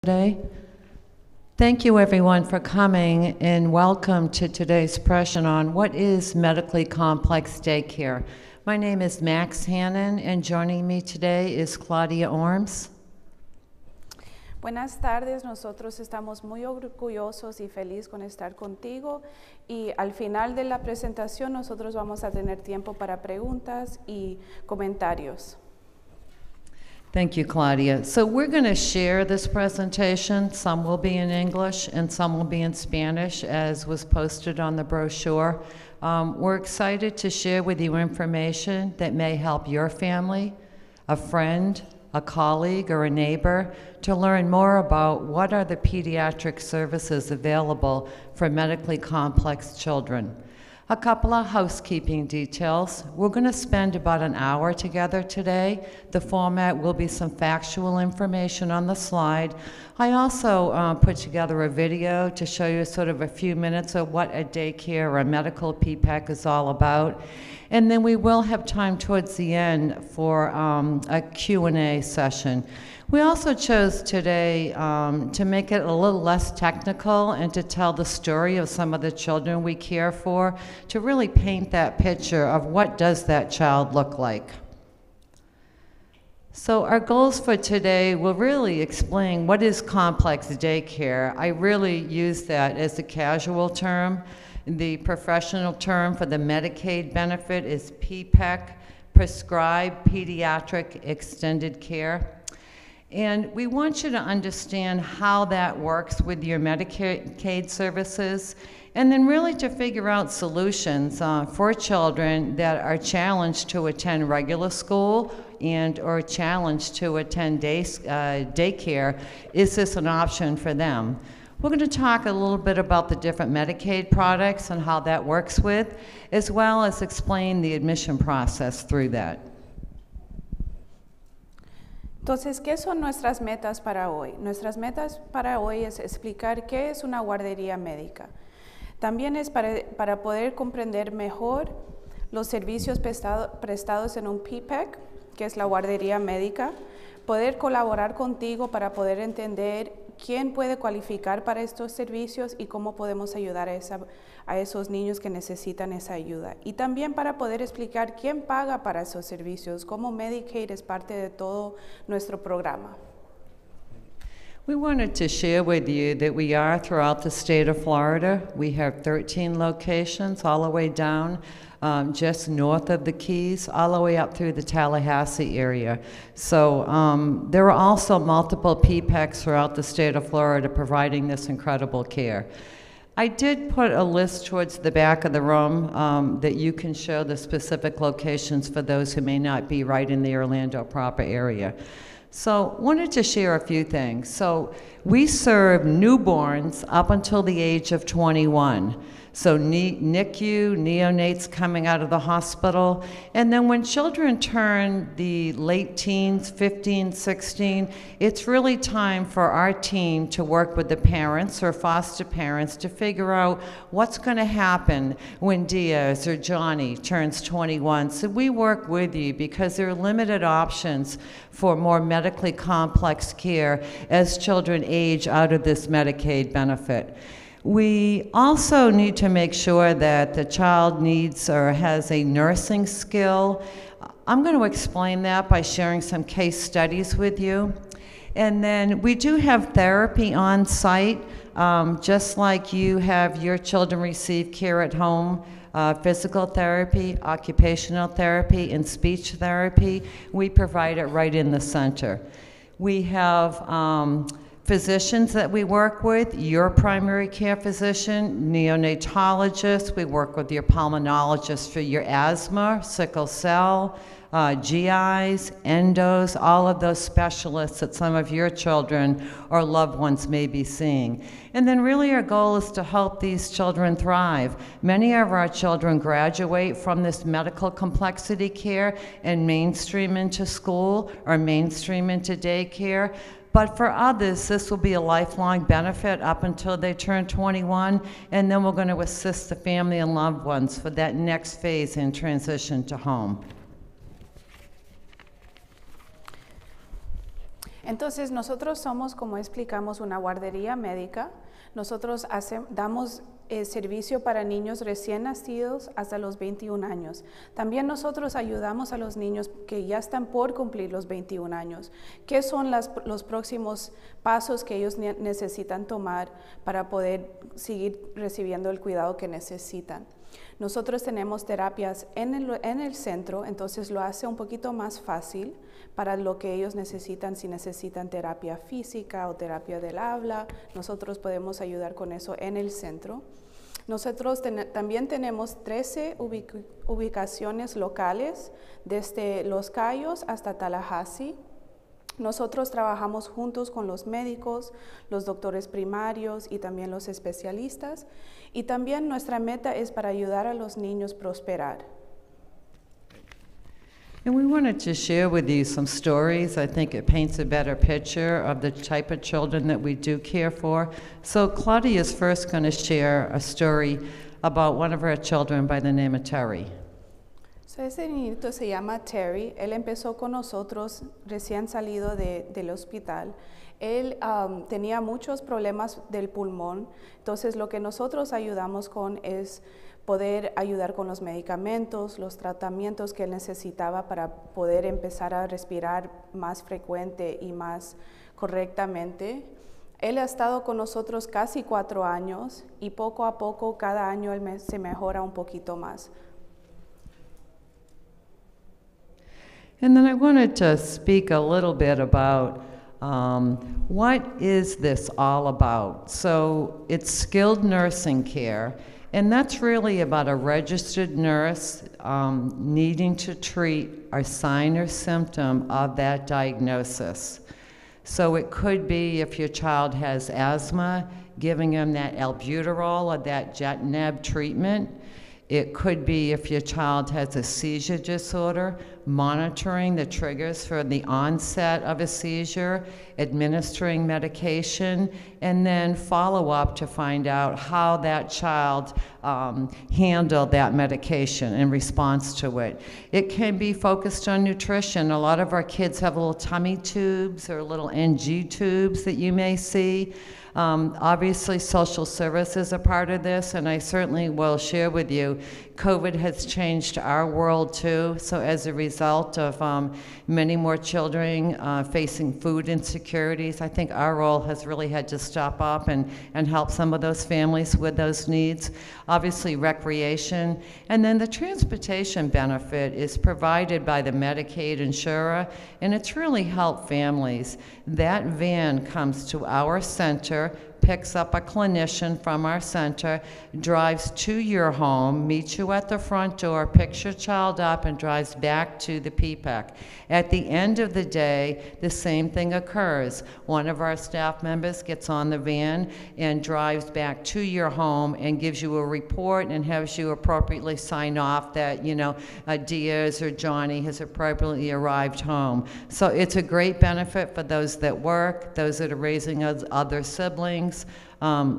Today. Thank you everyone for coming and welcome to today's session on what is medically complex daycare. My name is Max Hannon and joining me today is Claudia Orms. Buenas tardes, nosotros estamos muy orgullosos y felices con estar contigo y al final de la presentación nosotros vamos a tener tiempo para preguntas y comentarios. Thank you, Claudia. So we're going to share this presentation. Some will be in English and some will be in Spanish, as was posted on the brochure. We're excited to share with you information that may help your family, a friend, a colleague, or a neighbor to learn more about what are the pediatric services available for medically complex children. A couple of housekeeping details. We're going to spend about an hour together today. The format will be some factual information on the slide. I also put together a video to show you sort of a few minutes of what a daycare or a medical PPEC is all about. And then we will have time towards the end for a Q&A session. We also chose today to make it a little less technical and to tell the story of some of the children we care for, to really paint that picture of what does that child look like. So our goals for today will really explain what is complex daycare. I really use that as a casual term. The professional term for the Medicaid benefit is PPEC, Prescribed Pediatric Extended Care. And we want you to understand how that works with your Medicaid services, and then really to figure out solutions for children that are challenged to attend regular school and or challenged to attend daycare. Is this an option for them? We're going to talk a little bit about the different Medicaid products and how that works with, as well as explain the admission process through that. Entonces, ¿qué son nuestras metas para hoy? Nuestras metas para hoy es explicar qué es una guardería médica. También es para poder comprender mejor los servicios prestados en un PPEC, que es la guardería médica, poder colaborar contigo para poder entender quién puede cualificar para estos servicios y cómo podemos ayudar a esos niños que necesitan esa ayuda. Y también para poder explicar quién paga para esos servicios, cómo Medicaid es parte de todo nuestro programa. We wanted to share with you that we are throughout the state of Florida. We have 13 locations all the way down just north of the Keys, all the way up through the Tallahassee area. So there are also multiple PPECs throughout the state of Florida providing this incredible care. I did put a list towards the back of the room that you can show the specific locations for those who may not be right in the Orlando proper area. So wanted to share a few things. So we serve newborns up until the age of 21. So NICU, neonates coming out of the hospital. And then when children turn the late teens, 15, 16, it's really time for our team to work with the parents or foster parents to figure out what's going to happen when Diaz or Johnny turns 21. So we work with you because there are limited options for more medically complex care as children age out of this Medicaid benefit. We also need to make sure that the child needs or has a nursing skill. I'm going to explain that by sharing some case studies with you. And then we do have therapy on site, just like you have your children receive care at home. Physical therapy, occupational therapy, and speech therapy. We provide it right in the center. We have physicians that we work with, your primary care physician, neonatologist, we work with your pulmonologist for your asthma, sickle cell, GIs, endos, all of those specialists that some of your children or loved ones may be seeing. And then really our goal is to help these children thrive. Many of our children graduate from this medical complexity care and mainstream into school or mainstream into daycare. But for others, this will be a lifelong benefit up until they turn 21, and then we're going to assist the family and loved ones for that next phase in transition to home. Entonces nosotros somos, como explicamos, una guardería médica. Nosotros damos servicio para niños recién nacidos hasta los 21 años. También nosotros ayudamos a los niños que ya están por cumplir los 21 años. ¿Qué son los próximos pasos que ellos necesitan tomar para poder seguir recibiendo el cuidado que necesitan? Nosotros tenemos terapias en el centro, entonces lo hace un poquito más fácil para lo que ellos necesitan. Si necesitan terapia física o terapia del habla, nosotros podemos ayudar con eso en el centro. Nosotros también tenemos 13 ubicaciones locales, desde Los Cayos hasta Tallahassee. Nosotros trabajamos juntos con los médicos, los doctores primarios y también los especialistas. Y también nuestra meta es para ayudar a los niños a prosperar. And we wanted to share with you some stories. I think it paints a better picture of the type of children that we do care for. So Claudia is first going to share a story about one of our children by the name of Terry. Este niñito se llama Terry. Él empezó con nosotros recién salido del hospital. Él tenía muchos problemas del pulmón. Entonces lo que nosotros ayudamos con es poder ayudar con los medicamentos, los tratamientos que él necesitaba para poder empezar a respirar más frecuente y más correctamente. Él ha estado con nosotros casi 4 años y poco a poco cada año él se mejora un poquito más. And then I wanted to speak a little bit about what is this all about? So it's skilled nursing care, and that's really about a registered nurse needing to treat a sign or symptom of that diagnosis. So it could be if your child has asthma, giving them that albuterol or that jet neb treatment. It could be if your child has a seizure disorder, monitoring the triggers for the onset of a seizure, administering medication, and then follow up to find out how that child handled that medication in response to it. It can be focused on nutrition. A lot of our kids have little tummy tubes or little NG tubes that you may see. Obviously, social service is a part of this, and I certainly will share with you, COVID has changed our world too. So as a result of many more children facing food insecurities, I think our role has really had to step up and help some of those families with those needs. Obviously, recreation. And then the transportation benefit is provided by the Medicaid insurer, and it's really helped families. That van comes to our center, picks up a clinician from our center, drives to your home, meets you at the front door, picks your child up, and drives back to the PPEC. At the end of the day, the same thing occurs. One of our staff members gets on the van and drives back to your home and gives you a report and has you appropriately sign off that, you know, Diaz or Johnny has appropriately arrived home. So it's a great benefit for those that work, those that are raising other siblings.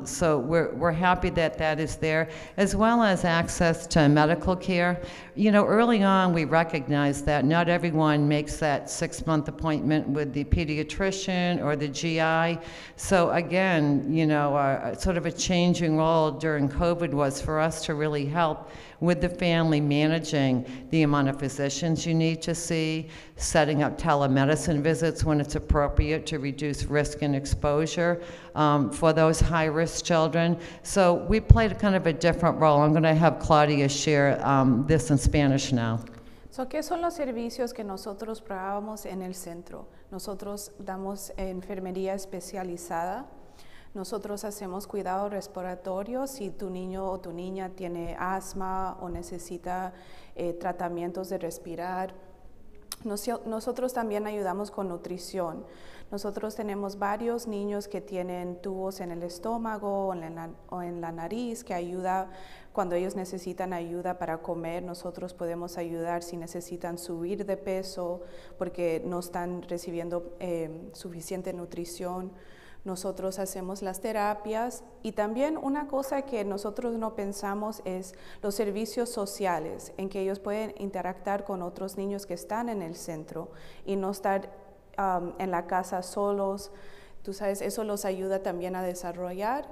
So we're happy that that is there, as well as access to medical care. You know, early on we recognized that not everyone makes that 6-month appointment with the pediatrician or the GI. So again, you know, sort of a changing role during COVID was for us to really help with the family managing the amount of physicians you need to see, setting up telemedicine visits when it's appropriate to reduce risk and exposure for those high-risk children. So we played a kind of a different role. I'm going to have Claudia share this in Spanish now. So, ¿qué son los servicios que nosotros probamos en el centro? Nosotros damos enfermería especializada. Nosotros hacemos cuidado respiratorio si tu niño o tu niña tiene asma o necesita tratamientos de respirar. Nosotros también ayudamos con nutrición. Nosotros tenemos varios niños que tienen tubos en el estómago o en la nariz que ayuda cuando ellos necesitan ayuda para comer. Nosotros podemos ayudar si necesitan subir de peso porque no están recibiendo suficiente nutrición. Nosotros hacemos las terapias y también una cosa que nosotros no pensamos es los servicios sociales, en que ellos pueden interactuar con otros niños que están en el centro y no estar en la casa solos. Tú sabes, eso los ayuda también a desarrollar.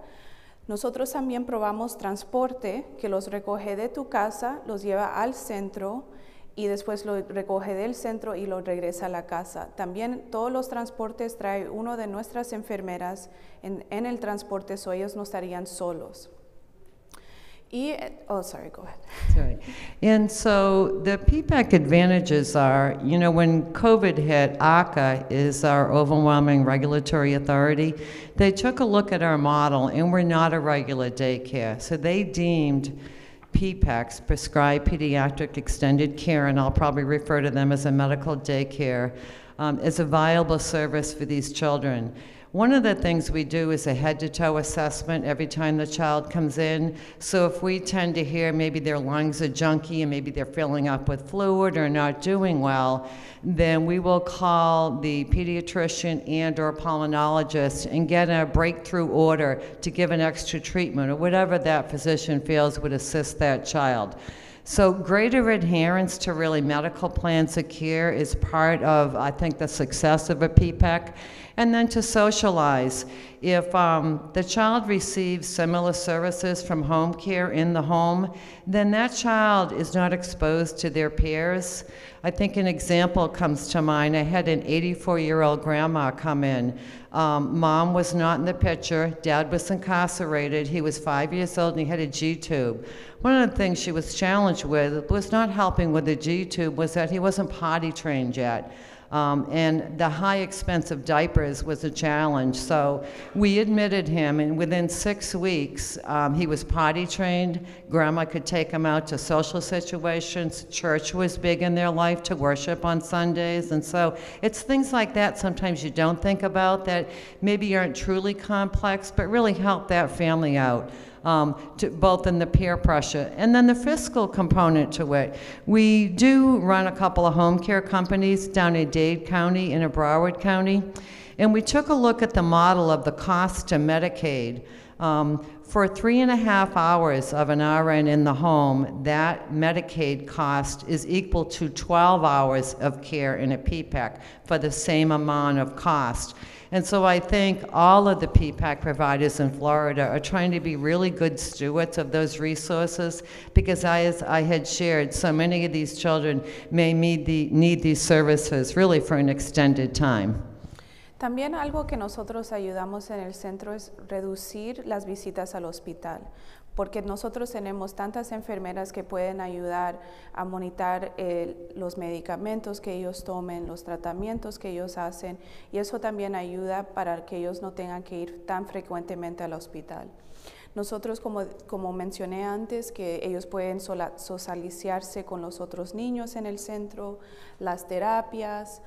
Nosotros también probamos transporte que los recoge de tu casa, los lleva al centro y después lo recoge del centro y lo regresa a la casa. También todos los transportes trae uno de nuestras enfermeras en el transporte, so ellos no estarían solos. Oh, sorry, go ahead. Sorry. And so the PPEC advantages are, you know, when COVID hit, ACA is our overwhelming regulatory authority. They took a look at our model, and we're not a regular daycare. So they deemed PPECs, prescribed pediatric extended care, and I'll probably refer to them as a medical daycare, as a viable service for these children. One of the things we do is a head-to-toe assessment every time the child comes in. So if we tend to hear maybe their lungs are junky and maybe they're filling up with fluid or not doing well, then we will call the pediatrician and or pulmonologist and get a breakthrough order to give an extra treatment or whatever that physician feels would assist that child. So greater adherence to really medical plans of care is part of, I think, the success of a PPEC. And then to socialize. If the child receives similar services from home care in the home, then that child is not exposed to their peers. I think an example comes to mind. I had an 84-year-old grandma come in. Mom was not in the picture. Dad was incarcerated. He was 5 years old and he had a G-tube. One of the things she was challenged with was not helping with the G-tube was that he wasn't potty trained yet. And the high expense of diapers was a challenge. So we admitted him, and within 6 weeks, he was potty trained. Grandma could take him out to social situations. Church was big in their life to worship on Sundays. And so it's things like that sometimes you don't think about that maybe aren't truly complex, but really help that family out. Both in the peer pressure and then the fiscal component to it. We do run a couple of home care companies down in Dade County and in Broward County, and we took a look at the model of the cost to Medicaid. For 3.5 hours of an RN in the home, that Medicaid cost is equal to 12 hours of care in a PPEC for the same amount of cost. And so I think all of the PPEC providers in Florida are trying to be really good stewards of those resources because as I had shared, so many of these children may need these services really for an extended time. También algo que nosotros ayudamos en el centro es reducir las visitas al hospital, porque nosotros tenemos tantas enfermeras que pueden ayudar a monitorar los medicamentos que ellos tomen, los tratamientos que ellos hacen, y eso también ayuda para que ellos no tengan que ir tan frecuentemente al hospital. Nosotros, como mencioné antes, que ellos pueden socializarse con los otros niños en el centro, las terapias,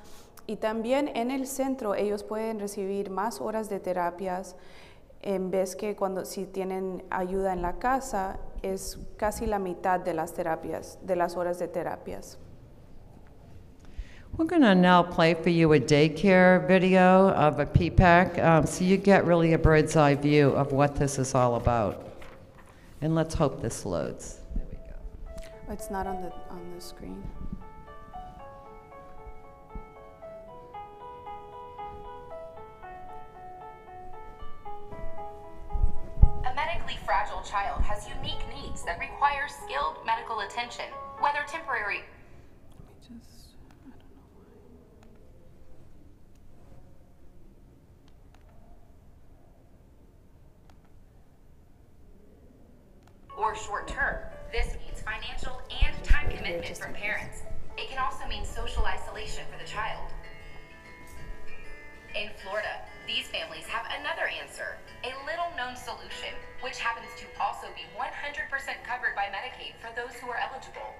y también en el centro ellos pueden recibir más horas de terapias en vez que si tienen ayuda en la casa es casi la mitad de las terapias, de las horas de terapias. We're going to now play for you a daycare video of a PPEC so you get really a bird's eye view of what this is all about. And let's hope this loads. There we go. It's not on the screen. A medically fragile child has unique needs that require skilled medical attention, whether temporary. Or short-term. This means financial and time commitment from parents. It can also mean social isolation for the child. In Florida, these families have another answer, a little-known solution, which happens to also be 100% covered by Medicaid for those who are eligible.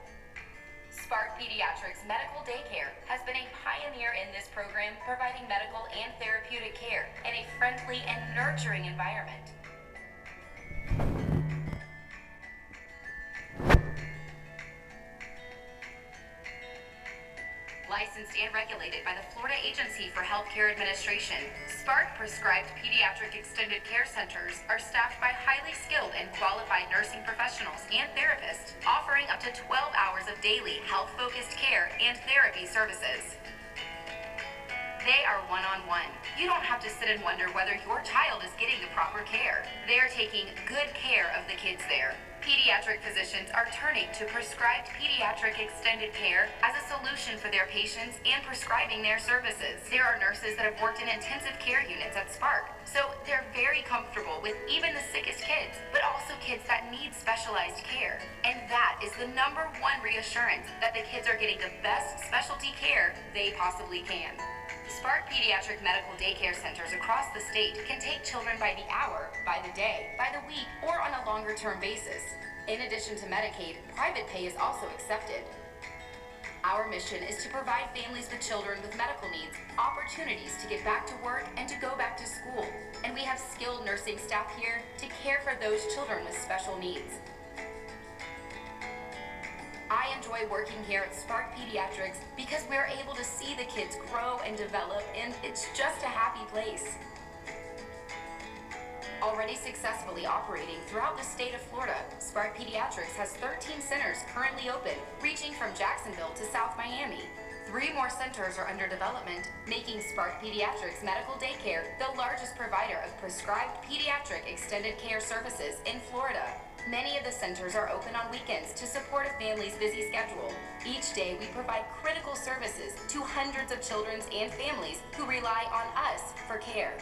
Spark Pediatric's Medical Daycare has been a pioneer in this program, providing medical and therapeutic care in a friendly and nurturing environment. Licensed and regulated by the Florida Agency for Healthcare Administration, Spark prescribed pediatric extended care centers are staffed by highly skilled and qualified nursing professionals and therapists, offering up to 12 hours of daily health-focused care and therapy services. They are one-on-one. You don't have to sit and wonder whether your child is getting the proper care. They are taking good care of the kids there. Pediatric physicians are turning to prescribed pediatric extended care as a solution for their patients and prescribing their services. There are nurses that have worked in intensive care units at Spark, so they're very comfortable with even the sickest kids, but also kids that need specialized care. And that is the #1 reassurance that the kids are getting the best specialty care they possibly can. Spark Pediatric Medical Daycare Centers across the state can take children by the hour, by the day, by the week, or on a longer-term basis. In addition to Medicaid, private pay is also accepted. Our mission is to provide families with children with medical needs opportunities to get back to work and to go back to school. And we have skilled nursing staff here to care for those children with special needs. I enjoy working here at Spark Pediatrics because we're able to see the kids grow and develop, and it's just a happy place. Already successfully operating throughout the state of Florida, Spark Pediatrics has 13 centers currently open, reaching from Jacksonville to South Miami. 3 more centers are under development, making Spark Pediatrics Medical Daycare the largest provider of prescribed pediatric extended care services in Florida. Many of the centers are open on weekends to support a family's busy schedule. Each day, we provide critical services to hundreds of children and families who rely on us for care.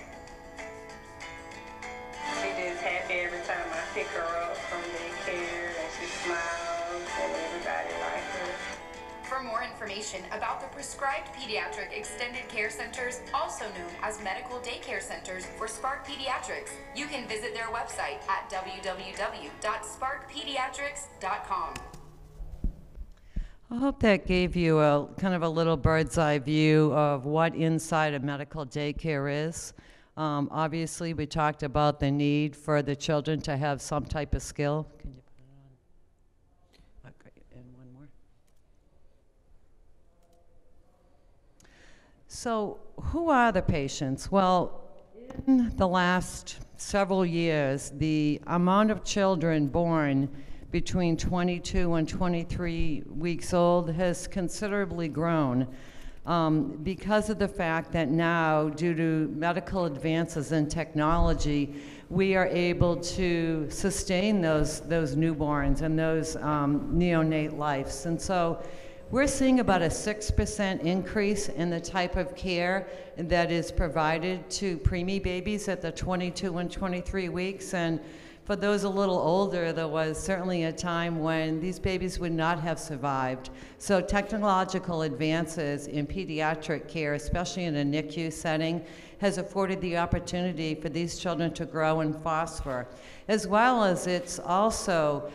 She just happy every time I pick her up from daycare, and she smiles, and everybody likes her. For more information about the prescribed pediatric extended care centers, also known as medical daycare centers for Spark Pediatrics, you can visit their website at www.sparkpediatrics.com. I hope that gave you a kind of a little bird's eye view of what inside a medical daycare is. Obviously, we talked about the need for the children to have some type of skill. Can you put it on? Okay, and one more. So, who are the patients? Well, in the last several years, the amount of children born between 22 and 23 weeks old has considerably grown. Because of the fact that now, due to medical advances in technology, we are able to sustain those newborns and those neonate lives. And so we're seeing about a 6% increase in the type of care that is provided to preemie babies at the 22 and 23 weeks. And for those a little older, there was certainly a time when these babies would not have survived. So technological advances in pediatric care, especially in a NICU setting, has afforded the opportunity for these children to grow and prosper, as well as it's also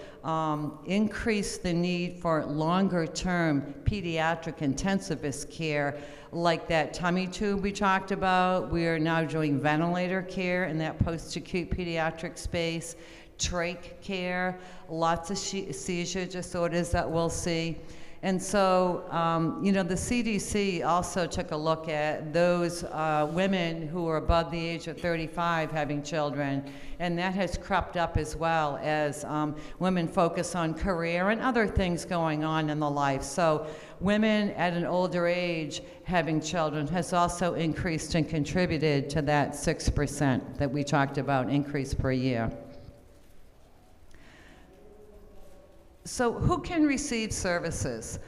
increased the need for longer-term pediatric intensivist care, like that tummy tube we talked about. We are now doing ventilator care in that post-acute pediatric space, trach care, lots of seizure disorders that we'll see. And so, you know, the CDC also took a look at those women who are above the age of 35 having children, and that has crept up as well as women focus on career and other things going on in the life. So women at an older age having children has also increased and contributed to that 6% that we talked about increase per year. So who can receive services?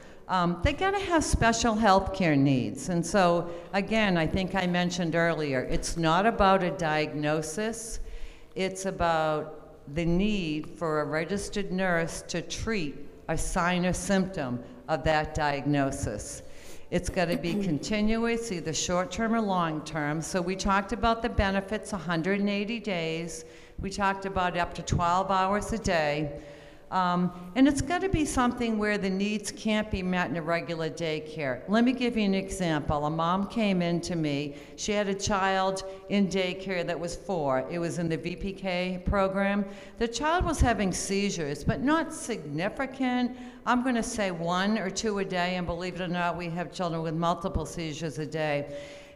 They gotta have special health care needs. And so, again, I think I mentioned earlier, it's not about a diagnosis, it's about the need for a registered nurse to treat a sign or symptom of that diagnosis. It's gotta be continuous, either short-term or long-term. So we talked about the benefits, 180 days. We talked about up to 12 hours a day. And it's got to be something where the needs can't be met in a regular daycare. Let me give you an example. A mom came in to me. She had a child in daycare that was 4. It was in the VPK program. The child was having seizures, but not significant. I'm going to say 1 or 2 a day, and believe it or not, we have children with multiple seizures a day.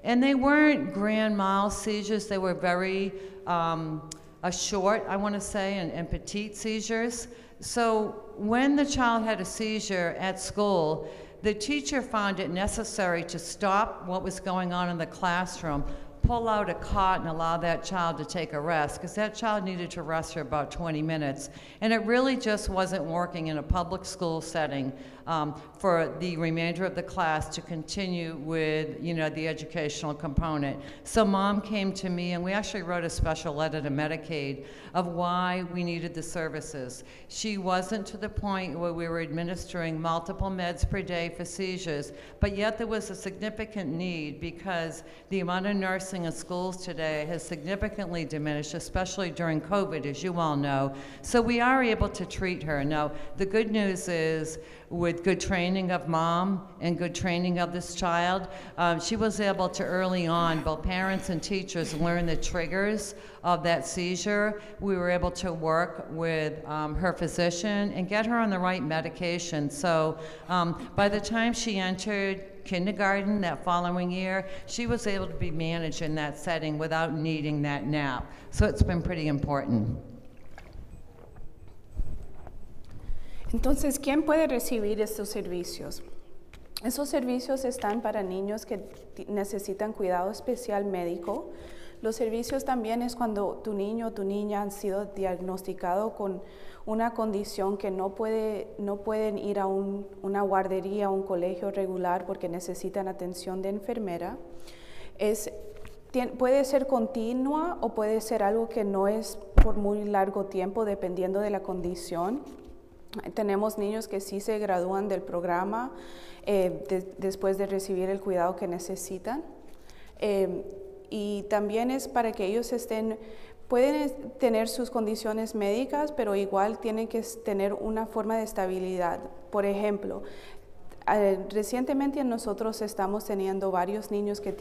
And they weren't grand mal seizures. They were very short, I want to say, and petite seizures. So when the child had a seizure at school, the teacher found it necessary to stop what was going on in the classroom, pull out a cot and allow that child to take a rest, because that child needed to rest for about 20 minutes. And it really just wasn't working in a public school setting for the remainder of the class to continue with, the educational component. So Mom came to me, and we actually wrote a special letter to Medicaid of why we needed the services. She wasn't to the point where we were administering multiple meds per day for seizures, but yet there was a significant need because the amount of nursing in schools today has significantly diminished, especially during COVID, as you all know. So we are able to treat her. Now, the good news is, with good training of Mom and good training of this child, she was able to early on, both parents and teachers, learn the triggers of that seizure. We were able to work with her physician and get her on the right medication. So by the time she entered kindergarten that following year, she was able to be managed in that setting without needing that nap. So it's been pretty important. Entonces, ¿quién puede recibir estos servicios? Esos servicios están para niños que necesitan cuidado especial médico. Los servicios también es cuando tu niño o tu niña han sido diagnosticados con una condición que no pueden ir a una guardería o un colegio regular porque necesitan atención de enfermera. Puede ser continua o puede ser algo que no es por muy largo tiempo, dependiendo de la condición. Tenemos niños que sí se gradúan del programa después de recibir el cuidado que necesitan. Y también es para que ellos pueden tener sus condiciones médicas, pero igual tienen que tener una forma de estabilidad. Por ejemplo, recientemente nosotros estamos teniendo varios niños que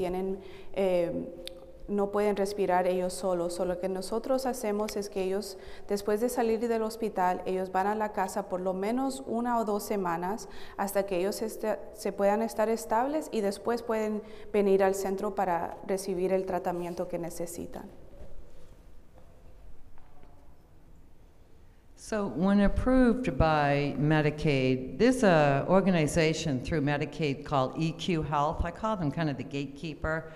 no pueden respirar ellos solos. Lo que nosotros hacemos es que ellos, después de salir del hospital, ellos van a la casa por lo menos 1 o 2 semanas hasta que ellos se puedan estar estables y después pueden venir al centro para recibir el tratamiento que necesitan. So when approved by Medicaid, there's an organization through Medicaid called EQ Health. I call them kind of the gatekeeper.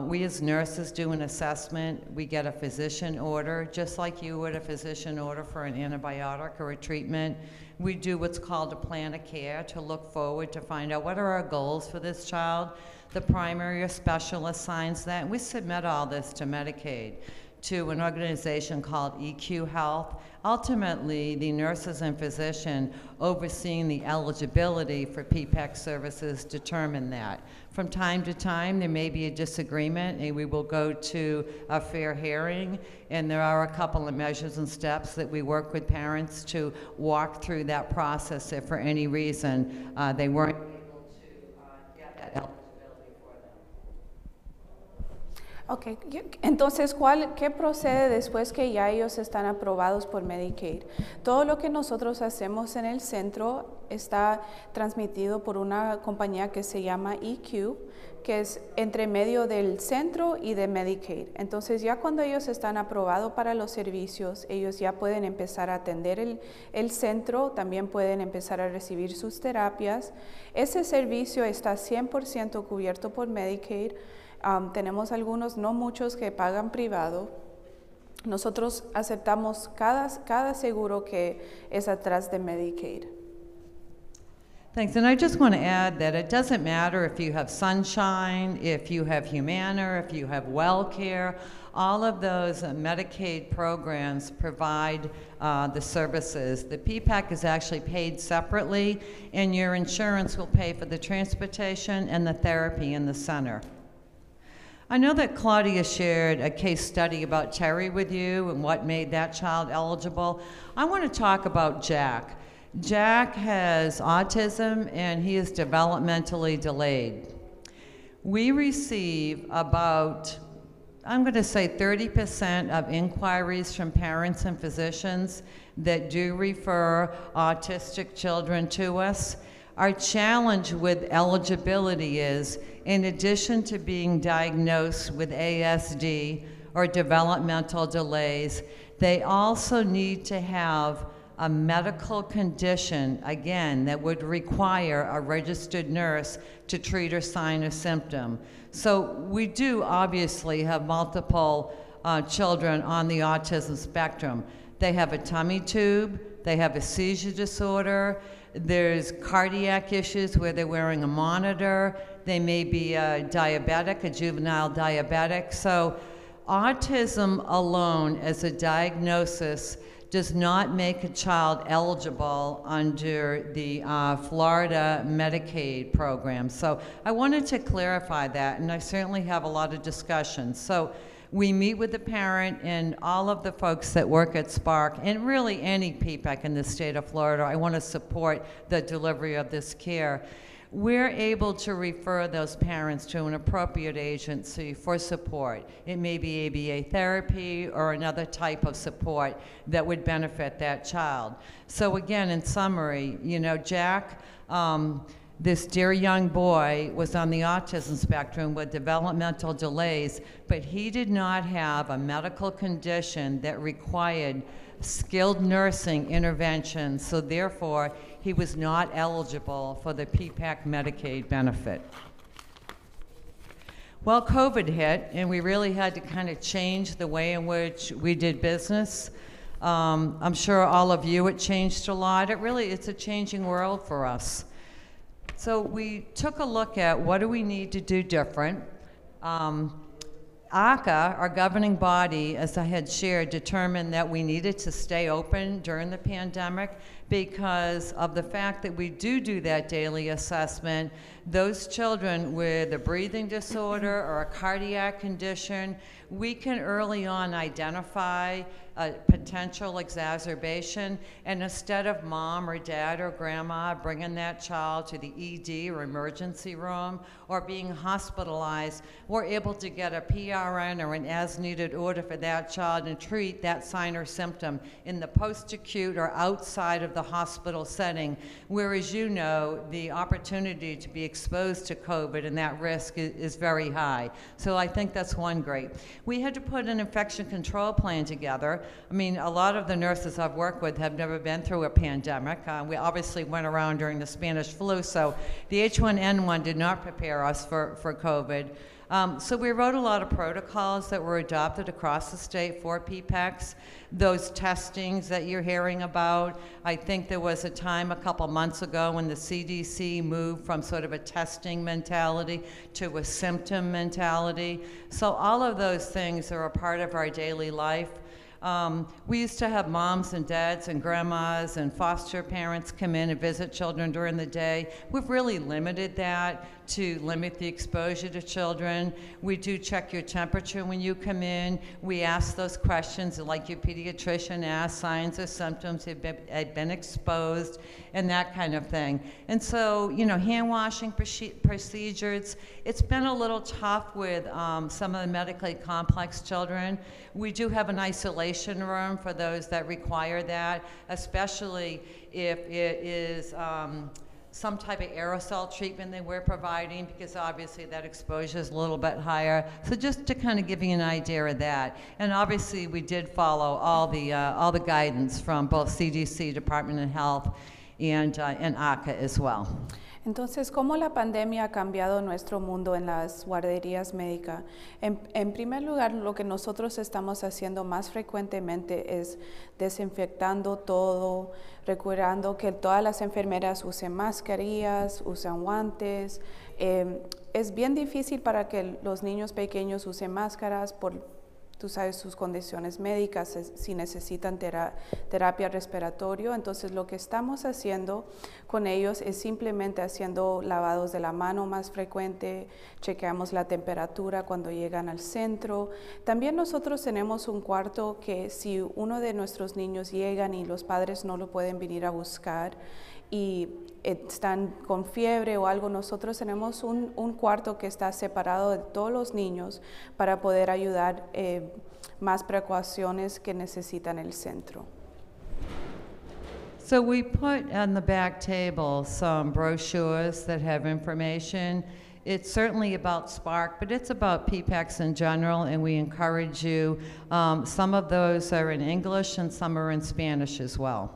We as nurses do an assessment. We get a physician order, just like you would a physician order for an antibiotic or a treatment. We do what's called a plan of care to look forward to find out what are our goals for this child. The primary or specialist signs that, and we submit all this to Medicaid, to an organization called EQ Health. Ultimately, the nurses and physician overseeing the eligibility for PPEC services determine that. From time to time, there may be a disagreement, and we will go to a fair hearing, and there are a couple of measures and steps that we work with parents to walk through that process if for any reason they weren't able to get that eligibility for them. Ok, entonces, ¿qué procede después que ya ellos están aprobados por Medicaid? Todo lo que nosotros hacemos en el centro está transmitido por una compañía que se llama EQ, que es entre medio del centro y de Medicaid. Entonces, ya cuando ellos están aprobados para los servicios, ellos ya pueden empezar a atender el centro, también pueden empezar a recibir sus terapias. Ese servicio está 100% cubierto por Medicaid. Tenemos algunos, no muchos, que pagan privado. Nosotros aceptamos cada seguro que es atrás de Medicaid. Thanks, and I just want to add that it doesn't matter if you have Sunshine, if you have Humana, if you have WellCare, all of those Medicaid programs provide the services. The PPEC is actually paid separately, and your insurance will pay for the transportation and the therapy in the center. I know that Claudia shared a case study about Terry with you and what made that child eligible. I want to talk about Jack. Jack has autism and he is developmentally delayed. We receive about, I'm going to say 30% of inquiries from parents and physicians that do refer autistic children to us. Our challenge with eligibility is, in addition to being diagnosed with ASD or developmental delays, they also need to have a medical condition, again, that would require a registered nurse to treat or sign a symptom. So we do obviously have multiple children on the autism spectrum. They have a tummy tube, they have a seizure disorder, there's cardiac issues where they're wearing a monitor, they may be diabetic, a juvenile diabetic. So autism alone as a diagnosis does not make a child eligible under the Florida Medicaid program. So I wanted to clarify that, and I certainly have a lot of discussions. So we meet with the parent and all of the folks that work at Spark, and really any PPEC in the state of Florida. I want to support the delivery of this care. We're able to refer those parents to an appropriate agency for support. It may be ABA therapy or another type of support that would benefit that child. So again, in summary, you know, Jack, this dear young boy was on the autism spectrum with developmental delays, but he did not have a medical condition that required skilled nursing intervention, so therefore he was not eligible for the PPEC Medicaid benefit. Well, COVID hit, and we really had to kind of change the way in which we did business. I'm sure all of you, it changed a lot. It's a changing world for us. So we took a look at what do we need to do different. ACA, our governing body, as I had shared, determined that we needed to stay open during the pandemic because of the fact that we do that daily assessment. Those children with a breathing disorder or a cardiac condition, we can early on identify a potential exacerbation, and instead of mom or dad or grandma bringing that child to the ED or emergency room or being hospitalized, we're able to get a PRN or an as-needed order for that child and treat that sign or symptom in the post-acute or outside of the hospital setting, whereas you know the opportunity to be exposed to COVID and that risk is very high. So I think that's one great. We had to put an infection control plan together. I mean, a lot of the nurses I've worked with have never been through a pandemic. We obviously went around during the Spanish flu, so the H1N1 did not prepare us for COVID. So we wrote a lot of protocols that were adopted across the state for PPECs. Those testings that you're hearing about, I think there was a time a couple months ago when the CDC moved from sort of a testing mentality to a symptom mentality. So all of those things are a part of our daily life. We used to have moms and dads and grandmas and foster parents come in and visit children during the day. We've really limited that to limit the exposure to children. We do check your temperature when you come in. We ask those questions like your pediatrician asks, signs or symptoms have been exposed, and that kind of thing. And so, you know, hand washing procedures, it's been a little tough with some of the medically complex children. We do have an isolation room for those that require that, especially if it is some type of aerosol treatment that we're providing, because obviously that exposure is a little bit higher. So just to kind of give you an idea of that. And obviously we did follow all the guidance from both CDC, Department of Health, and ACA as well. Entonces, ¿cómo la pandemia ha cambiado nuestro mundo en las guarderías médicas? En primer lugar, lo que nosotros estamos haciendo más frecuentemente es desinfectando todo, recordando que todas las enfermeras usen mascarillas, usan guantes. Es bien difícil para que los niños pequeños usen máscaras por, tú sabes, sus condiciones médicas, si necesitan terapia respiratoria. Entonces lo que estamos haciendo con ellos es simplemente haciendo lavados de la mano más frecuente, chequeamos la temperatura cuando llegan al centro. También nosotros tenemos un cuarto que si uno de nuestros niños llegan y los padres no lo pueden venir a buscar y están con fiebre o algo, nosotros tenemos un cuarto que está separado de todos los niños para poder ayudar más precauciones que necesitan el centro. So we put on the back table some brochures that have information. It's certainly about Spark, but it's about PPECs in general, and we encourage you. Some of those are in English and some are in Spanish as well.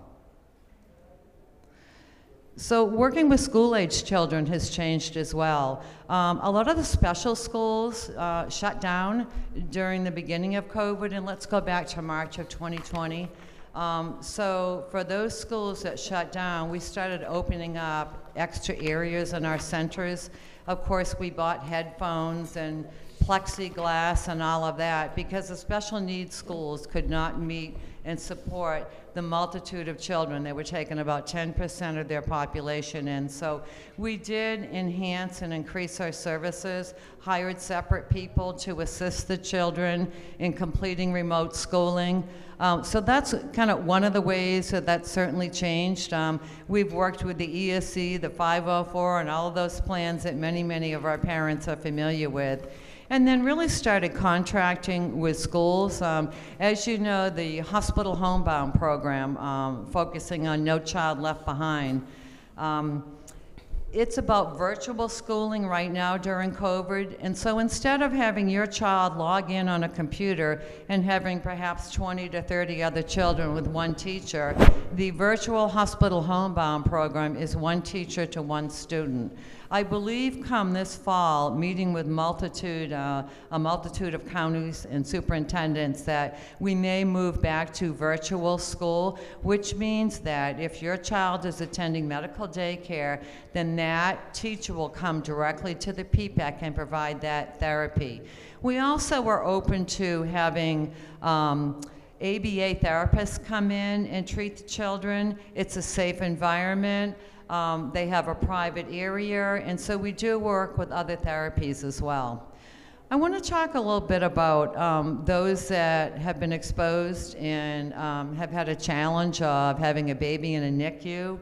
So working with school-age children has changed as well. A lot of the special schools shut down during the beginning of COVID, and let's go back to March of 2020. So for those schools that shut down, we started opening up extra areas in our centers. Of course, we bought headphones and plexiglass and all of that because the special needs schools could not meet and support the multitude of children. They were taking about 10% of their population in. So we did enhance and increase our services, hired separate people to assist the children in completing remote schooling. So that's kind of one of the ways that certainly changed. We've worked with the ESC, the 504, and all of those plans that many of our parents are familiar with. And then really started contracting with schools. As you know, the hospital homebound program, focusing on No Child Left Behind. It's about virtual schooling right now during COVID, and so instead of having your child log in on a computer and having perhaps 20 to 30 other children with one teacher, the virtual hospital homebound program is one teacher to one student. I believe come this fall, meeting with a multitude of counties and superintendents, that we may move back to virtual school, which means that if your child is attending medical daycare, then that teacher will come directly to the PPEC and provide that therapy. We also were open to having ABA therapists come in and treat the children. It's a safe environment. They have a private area, and so we do work with other therapies as well. I want to talk a little bit about those that have been exposed and have had a challenge of having a baby in a NICU.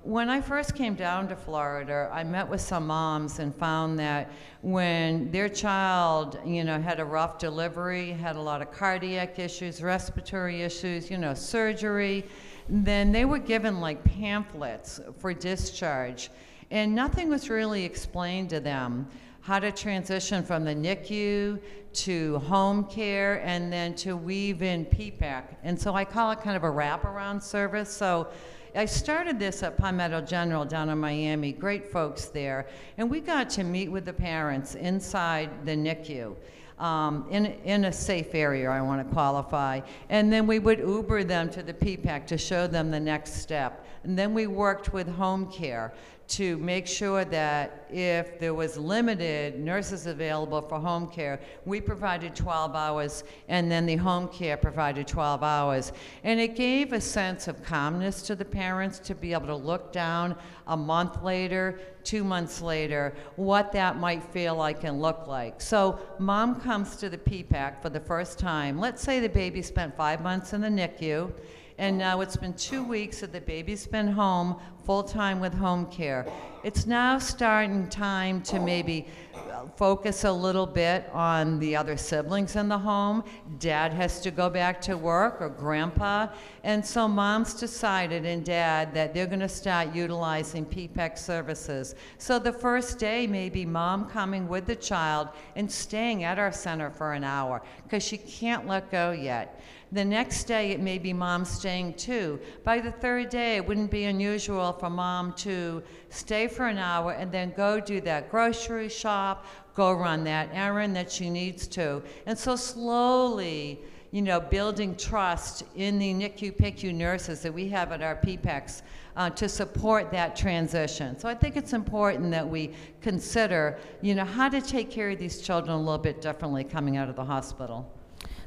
When I first came down to Florida, I met with some moms and found that when their child, had a rough delivery, had a lot of cardiac issues, respiratory issues, surgery, then they were given like pamphlets for discharge, and nothing was really explained to them how to transition from the NICU to home care and then to weave in PPEC. And so I call it kind of a wraparound service. So I started this at Palmetto General down in Miami, great folks there, and we got to meet with the parents inside the NICU. In a safe area, I want to qualify. And then we would Uber them to the PPEC to show them the next step. And then we worked with home care to make sure that if there was limited nurses available for home care, we provided 12 hours, and then the home care provided 12 hours. And it gave a sense of calmness to the parents to be able to look down a month later, 2 months later, what that might feel like and look like. So mom comes to the PPEC for the first time. Let's say the baby spent 5 months in the NICU, and now it's been 2 weeks that the baby's been home full-time with home care. It's now starting time to maybe focus a little bit on the other siblings in the home. Dad has to go back to work, or grandpa, and so mom's decided, and dad, that they're gonna start utilizing PPEC services. So the first day may be mom coming with the child and staying at our center for an hour, because she can't let go yet. The next day, it may be mom staying too. By the third day, it wouldn't be unusual for mom to stay for an hour and then go do that grocery shop, go run that errand that she needs to. And so slowly, building trust in the NICU, PICU nurses that we have at our PPECs to support that transition. So I think it's important that we consider, how to take care of these children a little bit differently coming out of the hospital.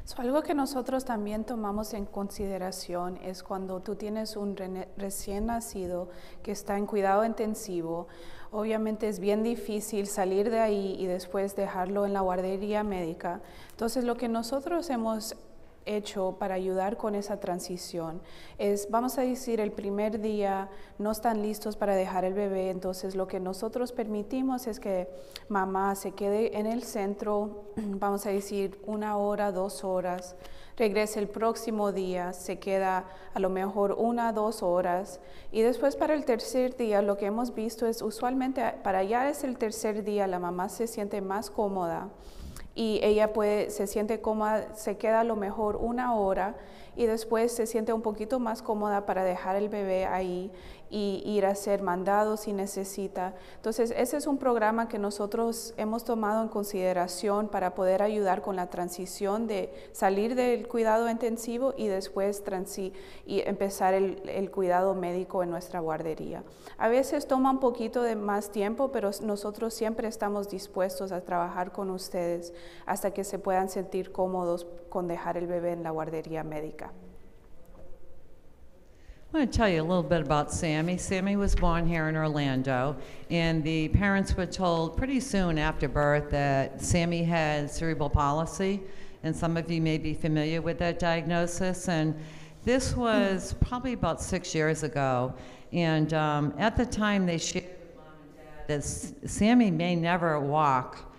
So, algo que nosotros también tomamos en consideración es cuando tú tienes un recién nacido que está en cuidado intensivo. Obviamente es bien difícil salir de ahí y después dejarlo en la guardería médica. Entonces lo que nosotros hemos hecho para ayudar con esa transición es, vamos a decir, el primer día no están listos para dejar el bebé, entonces lo que nosotros permitimos es que mamá se quede en el centro, vamos a decir 1 hora, 2 horas, regrese el próximo día, se queda a lo mejor 1 a 2 horas, y después para el tercer día lo que hemos visto es usualmente para ya es el tercer día la mamá se siente más cómoda y ella se siente cómoda, se queda a lo mejor 1 hora y después se siente un poquito más cómoda para dejar el bebé ahí y ir a ser mandado si necesita. Entonces, ese es un programa que nosotros hemos tomado en consideración para poder ayudar con la transición de salir del cuidado intensivo y después y empezar el cuidado médico en nuestra guardería. A veces toma un poquito de más tiempo, pero nosotros siempre estamos dispuestos a trabajar con ustedes hasta que se puedan sentir cómodos con dejar el bebé en la guardería médica. I want to tell you a little bit about Sammy. Sammy was born here in Orlando, and the parents were told pretty soon after birth that Sammy had cerebral palsy, and some of you may be familiar with that diagnosis. And this was probably about 6 years ago, and at the time they shared with Mom and Dad that Sammy may never walk.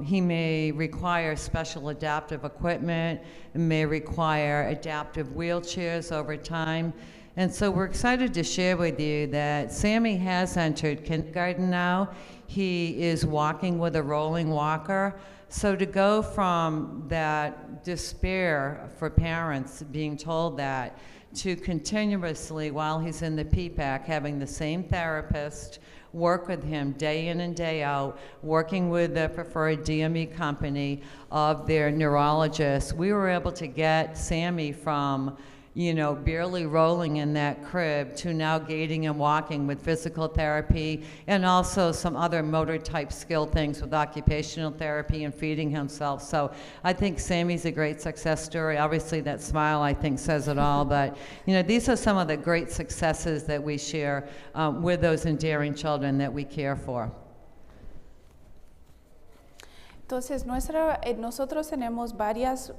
He may require special adaptive equipment, may require adaptive wheelchairs over time. And so we're excited to share with you that Sammy has entered kindergarten now. He is walking with a rolling walker. So to go from that despair for parents being told that to continuously, while he's in the PPEC, having the same therapist work with him day in and day out, working with the preferred DME company of their neurologist, we were able to get Sammy from barely rolling in that crib to now gating and walking with physical therapy and also some other motor type skill things with occupational therapy and feeding himself. So I think Sammy's a great success story. Obviously that smile I think says it all, but these are some of the great successes that we share with those endearing children that we care for. Entonces, nosotros tenemos varias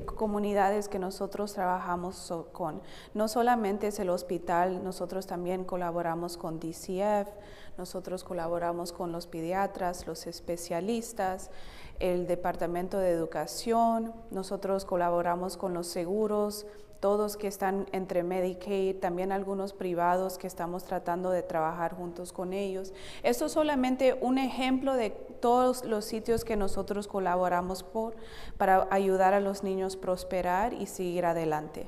comunidades que nosotros trabajamos con. No solamente es el hospital, nosotros también colaboramos con DCF, nosotros colaboramos con los pediatras, los especialistas, el Departamento de Educación, nosotros colaboramos con los seguros, todos que están entre Medicaid, también algunos privados que estamos tratando de trabajar juntos con ellos. Esto es solamente un ejemplo de todos los sitios que nosotros colaboramos para ayudar a los niños a prosperar y seguir adelante.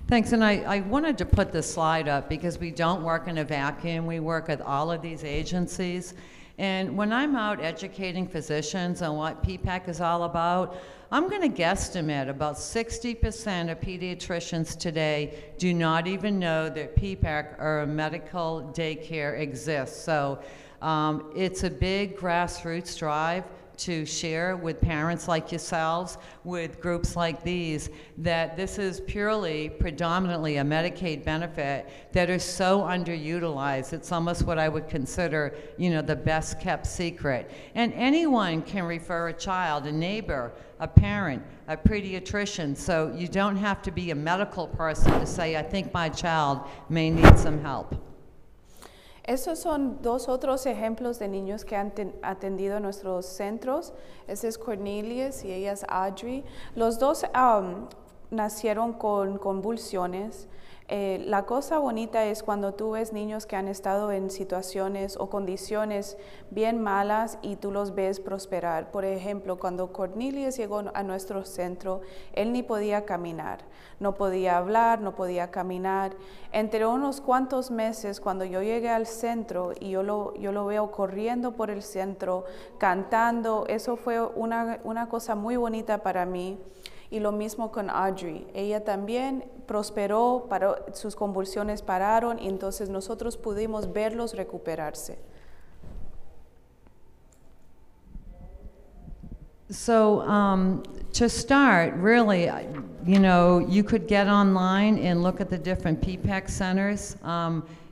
Thanks, and I wanted to put this slide up because we don't work in a vacuum. We work with all of these agencies. And when I'm out educating physicians on what PPEC is all about, I'm going to guesstimate about 60% of pediatricians today do not even know that PPEC or a medical daycare exists. So it's a big grassroots drive to share with parents like yourselves, with groups like these, that this is predominantly a Medicaid benefit that is so underutilized. It's almost what I would consider, the best kept secret. And anyone can refer a child, a neighbor, a parent, a pediatrician, so you don't have to be a medical person to say, I think my child may need some help. Esos son dos otros ejemplos de niños que han atendido nuestros centros. Ese es Cornelius y ella es Audrey. Los dos nacieron con convulsiones. La cosa bonita es cuando tú ves niños que han estado en situaciones o condiciones bien malas y tú los ves prosperar. Por ejemplo, cuando Cornelius llegó a nuestro centro, él ni podía caminar, no podía hablar, no podía caminar. Entre unos cuantos meses, cuando yo llegué al centro y yo lo veo corriendo por el centro, cantando, eso fue una cosa muy bonita para mí. Y lo mismo con Audrey. Ella también prosperó, sus convulsiones pararon y entonces nosotros pudimos verlos recuperarse. So to start, really, you could get online and look at the different PPEC centers.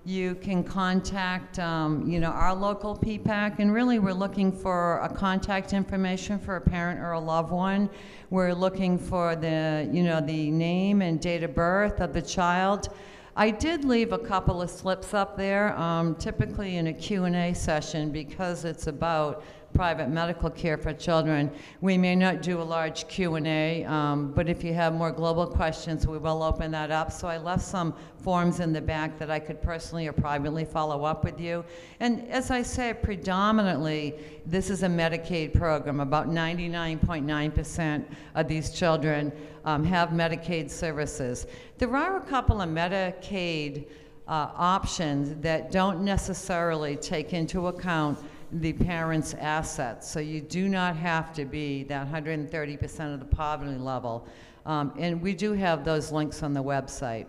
You can contact, our local PPEC, and really we're looking for a contact information for a parent or a loved one. We're looking for the name and date of birth of the child. I did leave a couple of slips up there, typically in a Q&A session because it's about private medical care for children. We may not do a large Q&A, but if you have more global questions, we will open that up. So I left some forms in the back that I could personally or privately follow up with you. And as I said, predominantly, this is a Medicaid program. About 99.9% of these children have Medicaid services. There are a couple of Medicaid options that don't necessarily take into account the parents' assets. So you do not have to be that 130% of the poverty level. And we do have those links on the website.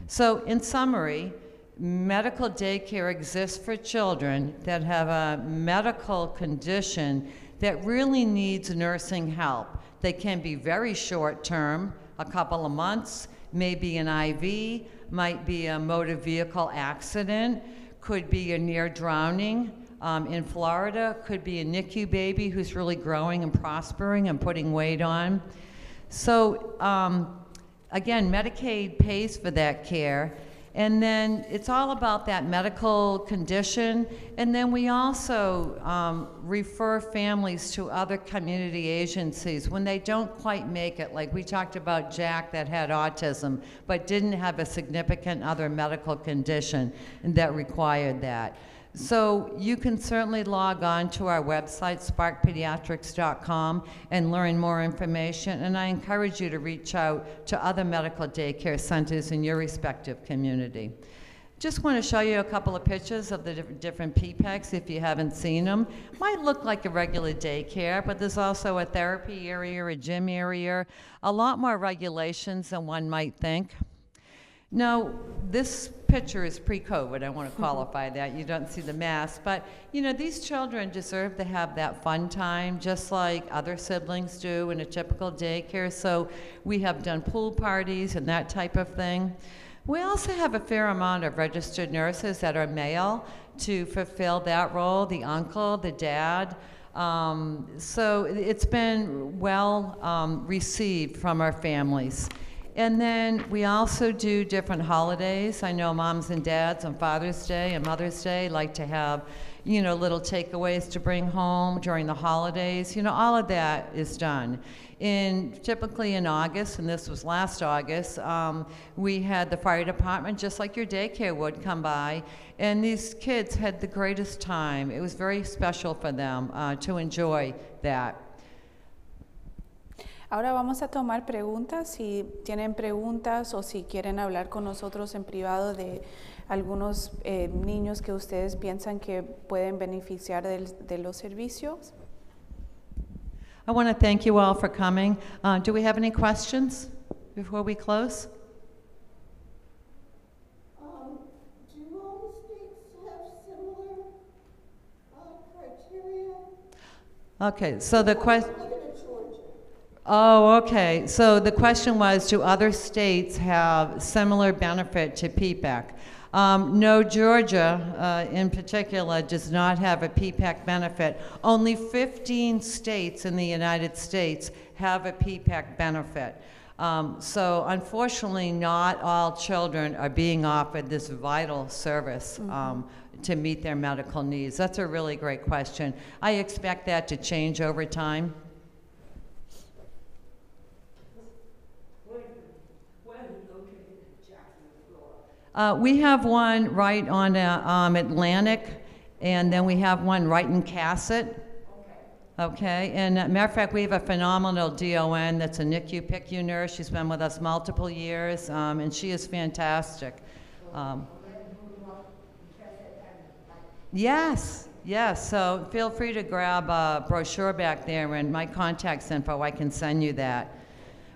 So in summary, medical daycare exists for children that have a medical condition that really needs nursing help. They can be very short-term, a couple of months, maybe an IV, might be a motor vehicle accident, could be a near drowning. In Florida, could be a NICU baby who's really growing and prospering and putting weight on. So again, Medicaid pays for that care. And then it's all about that medical condition. And then we also refer families to other community agencies when they don't quite make it. Like we talked about Jack that had autism, but didn't have a significant other medical condition that required that. So you can certainly log on to our website, sparkpediatrics.com, and learn more information. And I encourage you to reach out to other medical daycare centers in your respective community. Just want to show you a couple of pictures of the different PPECs if you haven't seen them. Might look like a regular daycare, but there's also a therapy area, a gym area, a lot more regulations than one might think. Now, this picture is pre-COVID. I want to qualify that. You don't see the mask. But, you know, these children deserve to have that fun time, just like other siblings do in a typical daycare. So we have done pool parties and that type of thing. We also have a fair amount of registered nurses that are male to fulfill that role, the uncle, the dad. So it's been well received from our families. And then we also do different holidays. I know moms and dads on Father's Day and Mother's Day like to have, you know, little takeaways to bring home during the holidays. You know, all of that is done. Typically in August, and this was last August, we had the fire department, just like your daycare would, come by, and these kids had the greatest time. It was very special for them to enjoy that. Ahora vamos a tomar preguntas. Si tienen preguntas o si quieren hablar con nosotros en privado de algunos niños que ustedes piensan que pueden beneficiar de los servicios. I want to thank you all for coming. Do we have any questions before we close? Do all the states have similar criteria? Okay, so the question. Oh, okay. So the question was, do other states have similar benefit to PPEC? No, Georgia in particular does not have a PPEC benefit. Only 15 states in the United States have a PPEC benefit. So unfortunately, not all children are being offered this vital service to meet their medical needs. That's a really great question. I expect that to change over time. We have one right on Atlantic, and then we have one right in Cassett. Okay, and matter of fact, we have a phenomenal DON that's a NICU PICU nurse. She's been with us multiple years, and she is fantastic. Yes, so feel free to grab a brochure back there, and my contact info, I can send you that.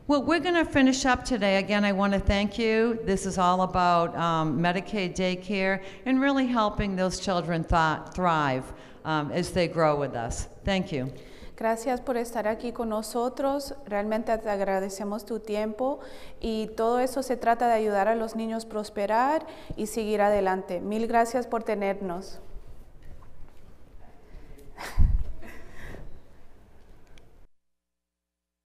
Well, we're going to finish up today. Again, I want to thank you. This is all about Medicaid daycare and really helping those children thrive as they grow with us. Thank you. Gracias por estar aquí con nosotros. Realmente te agradecemos tu tiempo y todo eso se trata de ayudar a los niños a prosperar y seguir adelante. Mil gracias por tenernos.